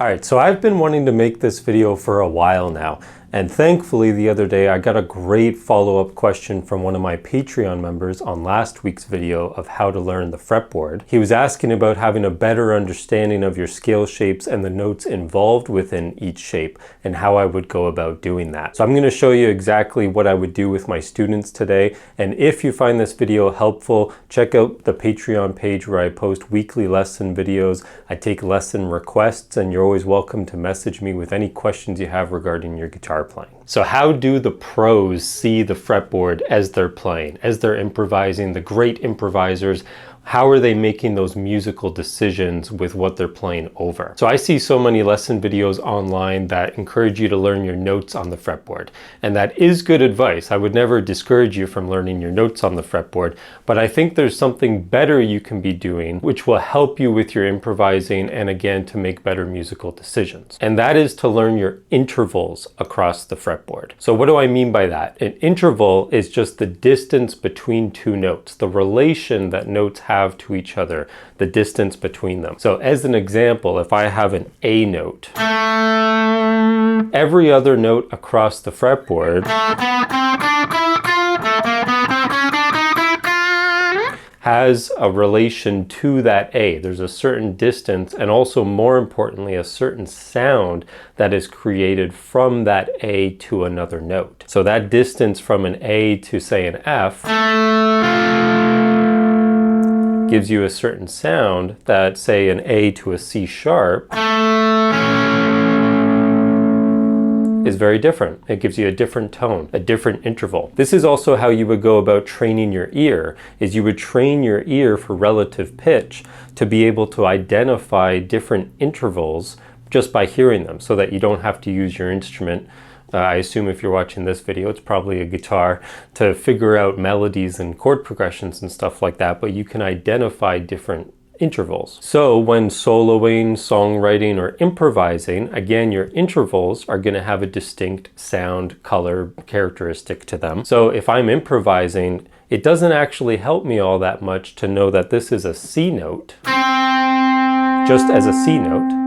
Alright, so I've been wanting to make this video for a while now, and thankfully the other day I got a great follow-up question from one of my Patreon members on last week's video of how to learn the fretboard. He was asking about having a better understanding of your scale shapes and the notes involved within each shape and how I would go about doing that. So I'm going to show you exactly what I would do with my students today, and if you find this video helpful, check out the Patreon page where I post weekly lesson videos. I take lesson requests, and you're always welcome to message me with any questions you have regarding your guitar playing. So how do the pros see the fretboard as they're playing, as they're improvising, the great improvisers? How are they making those musical decisions with what they're playing over? So I see so many lesson videos online that encourage you to learn your notes on the fretboard. And that is good advice. I would never discourage you from learning your notes on the fretboard, but I think there's something better you can be doing which will help you with your improvising and again to make better musical decisions. And that is to learn your intervals across the fretboard. So what do I mean by that? An interval is just the distance between two notes, the relation that notes have to each other, the distance between them. So as an example, if I have an A note, every other note across the fretboard has a relation to that A. There's a certain distance and also, more importantly, a certain sound that is created from that A to another note. So that distance from an A to, say, an F gives you a certain sound that, say, an A to a C sharp is very different. It gives you a different tone, a different interval. This is also how you would go about training your ear, is you would train your ear for relative pitch to be able to identify different intervals just by hearing them, so that you don't have to use your instrument. I assume if you're watching this video, it's probably a guitar, to figure out melodies and chord progressions and stuff like that, but you can identify different intervals. So when soloing, songwriting, or improvising, again, your intervals are going to have a distinct sound, color, characteristic to them. So if I'm improvising, it doesn't actually help me all that much to know that this is a C note, just as a C note.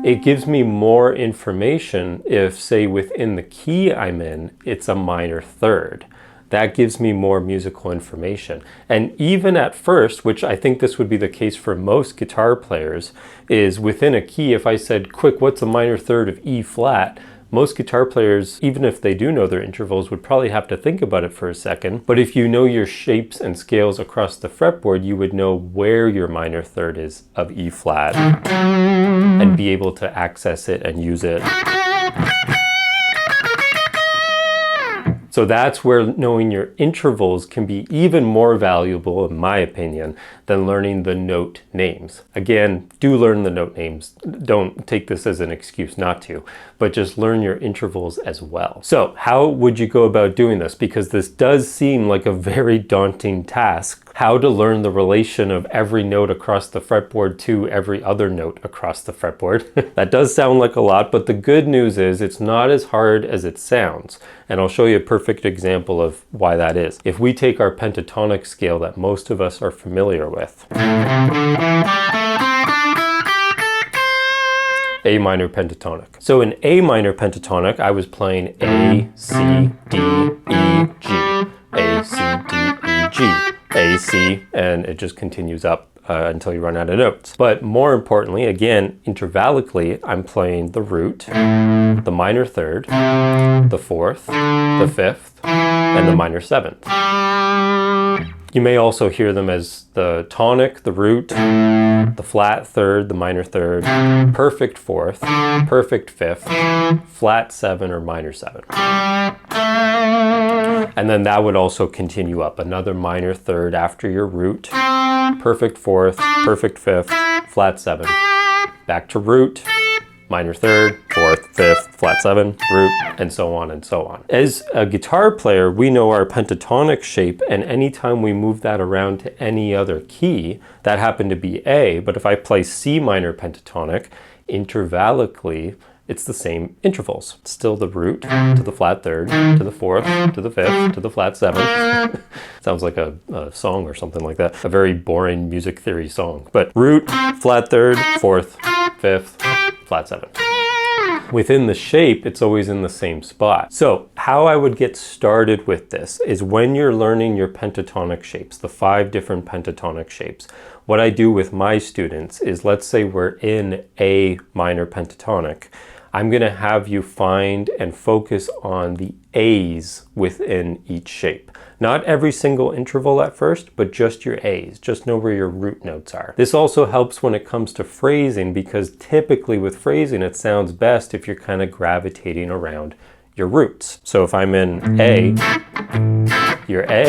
It gives me more information if, say, within the key I'm in, it's a minor third. That gives me more musical information. And even at first, which I think this would be the case for most guitar players, is within a key, if I said, quick, what's a minor third of E flat? Most guitar players, even if they do know their intervals, would probably have to think about it for a second. But if you know your shapes and scales across the fretboard, you would know where your minor third is of E flat and be able to access it and use it. So that's where knowing your intervals can be even more valuable, in my opinion, than learning the note names. Again, do learn the note names. Don't take this as an excuse not to, but just learn your intervals as well. So how would you go about doing this? Because this does seem like a very daunting task. How to learn the relation of every note across the fretboard to every other note across the fretboard. That does sound like a lot, but the good news is it's not as hard as it sounds. And I'll show you a perfect example of why that is. If we take our pentatonic scale that most of us are familiar with, A minor pentatonic. So in A minor pentatonic, I was playing A, C, D, E, G, A, C, D, E, G, A, C, and it just continues up until you run out of notes. But more importantly, again, intervallically, I'm playing the root, the minor third, the fourth, the fifth, and the minor seventh. You may also hear them as the tonic, the root, the flat third, the minor third, perfect fourth, perfect fifth, flat seven or minor seven. And then that would also continue up. Another minor third after your root, perfect fourth, perfect fifth, flat seven. Back to root, minor third, fourth, fifth, flat seven, root, and so on and so on. As a guitar player, we know our pentatonic shape, and anytime we move that around to any other key, that happened to be A, but if I play C minor pentatonic, intervallically, it's the same intervals. It's still the root to the flat third, to the fourth, to the fifth, to the flat seventh. Sounds like a song or something like that. A very boring music theory song. But root, flat third, fourth, fifth, flat 7. Within the shape, it's always in the same spot. So how I would get started with this is when you're learning your pentatonic shapes, the 5 different pentatonic shapes, what I do with my students is, let's say we're in A minor pentatonic, I'm going to have you find and focus on the A's within each shape. Not every single interval at first, but just your A's. Just know where your root notes are. This also helps when it comes to phrasing, because typically with phrasing, it sounds best if you're kind of gravitating around your roots. So if I'm in A, your A,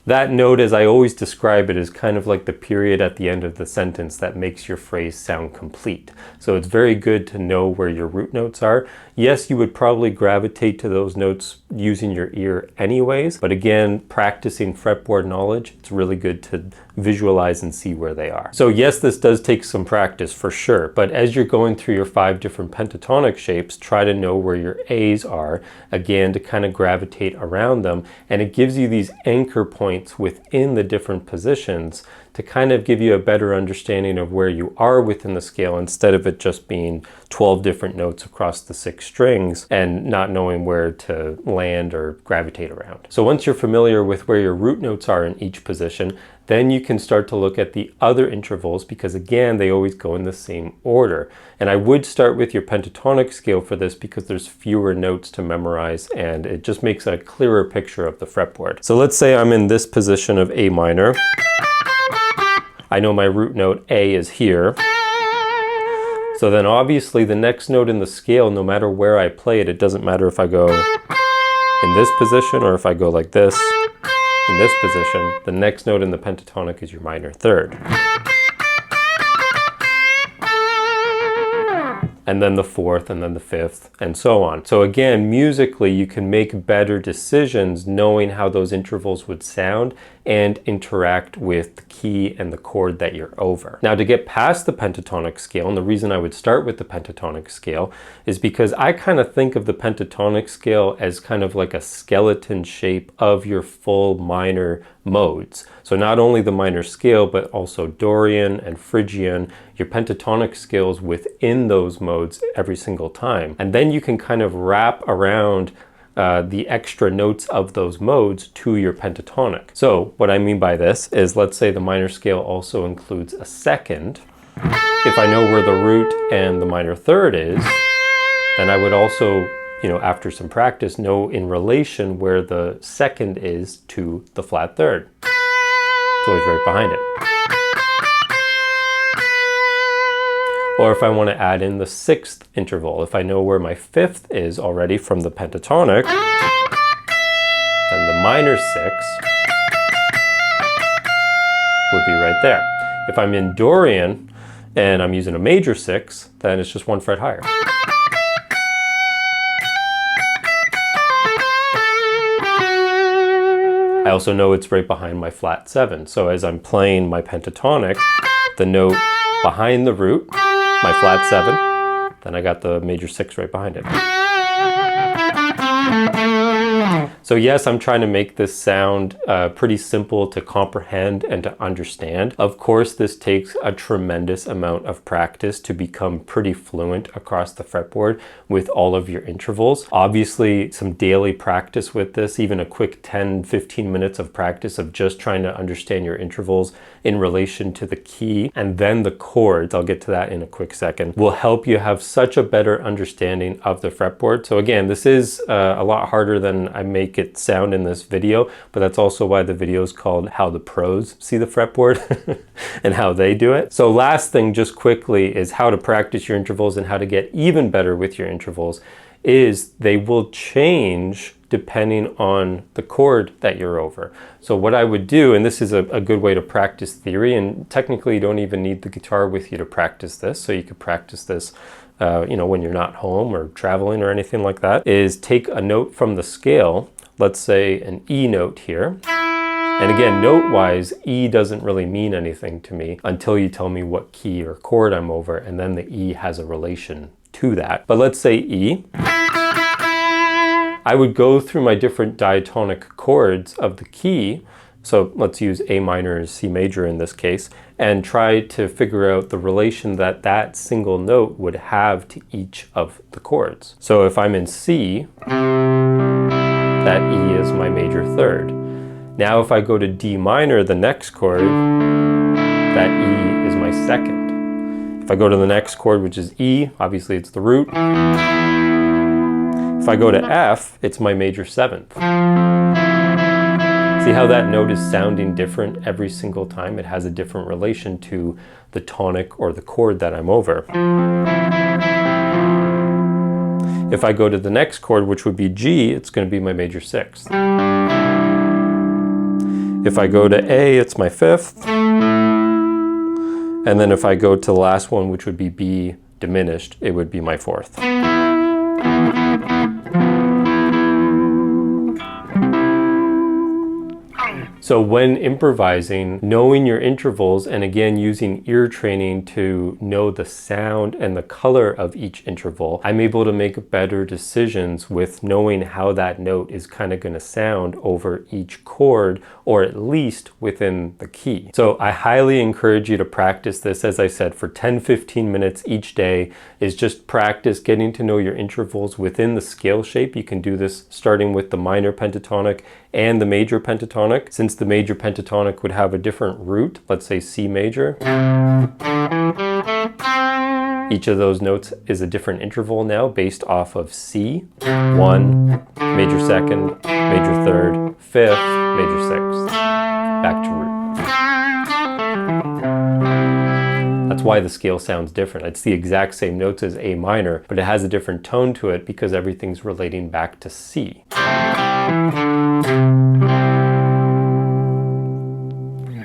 that note, as I always describe it, is kind of like the period at the end of the sentence that makes your phrase sound complete. So it's very good to know where your root notes are. Yes, you would probably gravitate to those notes using your ear anyways, but again, practicing fretboard knowledge, it's really good to visualize and see where they are. So yes, this does take some practice for sure, but as you're going through your 5 different pentatonic shapes, try to know where your A's are, again, to kind of gravitate around them, and it gives you these anchor points within the different positions to kind of give you a better understanding of where you are within the scale, instead of it just being 12 different notes across the 6 strings and not knowing where to land or gravitate around. So once you're familiar with where your root notes are in each position, then you can start to look at the other intervals, because again, they always go in the same order. And I would start with your pentatonic scale for this because there's fewer notes to memorize and it just makes a clearer picture of the fretboard. So let's say I'm in this position of A minor. I know my root note A is here. So then obviously the next note in the scale, no matter where I play it, it doesn't matter if I go in this position or if I go like this, in this position, the next note in the pentatonic is your minor third. And then the 4th, and then the 5th, and so on. So again, musically, you can make better decisions knowing how those intervals would sound and interact with the key and the chord that you're over. Now, to get past the pentatonic scale, and the reason I would start with the pentatonic scale is because I kind of think of the pentatonic scale as kind of like a skeleton shape of your full minor modes. So not only the minor scale, but also Dorian and Phrygian, your pentatonic scales within those modes every single time. And then you can kind of wrap around the extra notes of those modes to your pentatonic. So what I mean by this is, let's say the minor scale also includes a second. If I know where the root and the minor third is, then I would also, after some practice, know in relation where the second is to the flat third. It's always right behind it. Or if I want to add in the 6th interval, if I know where my 5th is already from the pentatonic, then the minor 6 would be right there. If I'm in Dorian and I'm using a major 6, then it's just 1 fret higher. I also know it's right behind my flat 7. So as I'm playing my pentatonic, the note behind the root, my flat 7, then I got the major 6 right behind it. So yes, I'm trying to make this sound pretty simple to comprehend and to understand. Of course, this takes a tremendous amount of practice to become pretty fluent across the fretboard with all of your intervals. Obviously, some daily practice with this, even a quick 10-15 minutes of practice of just trying to understand your intervals in relation to the key and then the chords, I'll get to that in a quick second, will help you have such a better understanding of the fretboard. So again, this is a lot harder than I make it sound in this video, but that's also why the video is called How the Pros See the Fretboard and how they do it. So last thing, just quickly, is how to practice your intervals and how to get even better with your intervals is they will change depending on the chord that you're over. So what I would do, and this is a good way to practice theory, and technically you don't even need the guitar with you to practice this, so you could practice this when you're not home or traveling or anything like that, is take a note from the scale, let's say an E note here. And again, note-wise, E doesn't really mean anything to me until you tell me what key or chord I'm over, and then the E has a relation to that. But let's say E. I would go through my different diatonic chords of the key, so let's use A minor and C major in this case, and try to figure out the relation that that single note would have to each of the chords. So if I'm in C, that E is my major third. Now if I go to D minor, the next chord, that E is my second. If I go to the next chord, which is E, obviously it's the root. If I go to F, it's my major seventh. See how that note is sounding different every single time? It has a different relation to the tonic or the chord that I'm over. If I go to the next chord, which would be G, it's going to be my major sixth. If I go to A, it's my fifth. And then if I go to the last one, which would be B diminished, it would be my fourth. So when improvising, knowing your intervals and again using ear training to know the sound and the color of each interval, I'm able to make better decisions with knowing how that note is kind of going to sound over each chord, or at least within the key. So I highly encourage you to practice this, as I said, for 10-15 minutes each day. Is just practice getting to know your intervals within the scale shape. You can do this starting with the minor pentatonic and the major pentatonic. Since the major pentatonic would have a different root, let's say C major, each of those notes is a different interval now based off of C. 1, major second, major third, fifth, major sixth, back to root. That's why the scale sounds different. It's the exact same notes as A minor, but it has a different tone to it because everything's relating back to C.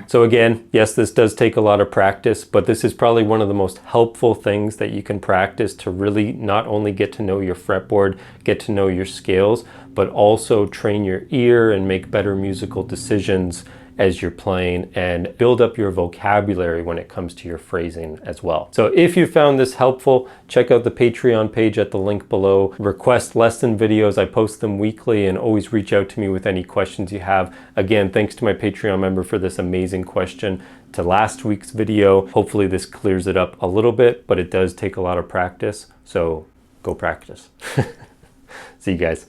So again, yes, this does take a lot of practice, but this is probably one of the most helpful things that you can practice to really not only get to know your fretboard, get to know your scales, but also train your ear and make better musical decisions as you're playing and build up your vocabulary when it comes to your phrasing as well. So if you found this helpful, check out the Patreon page at the link below. Request lesson videos. I post them weekly, and always reach out to me with any questions you have. Again, thanks to my Patreon member for this amazing question to last week's video. Hopefully this clears it up a little bit, but it does take a lot of practice. So go practice. See you guys.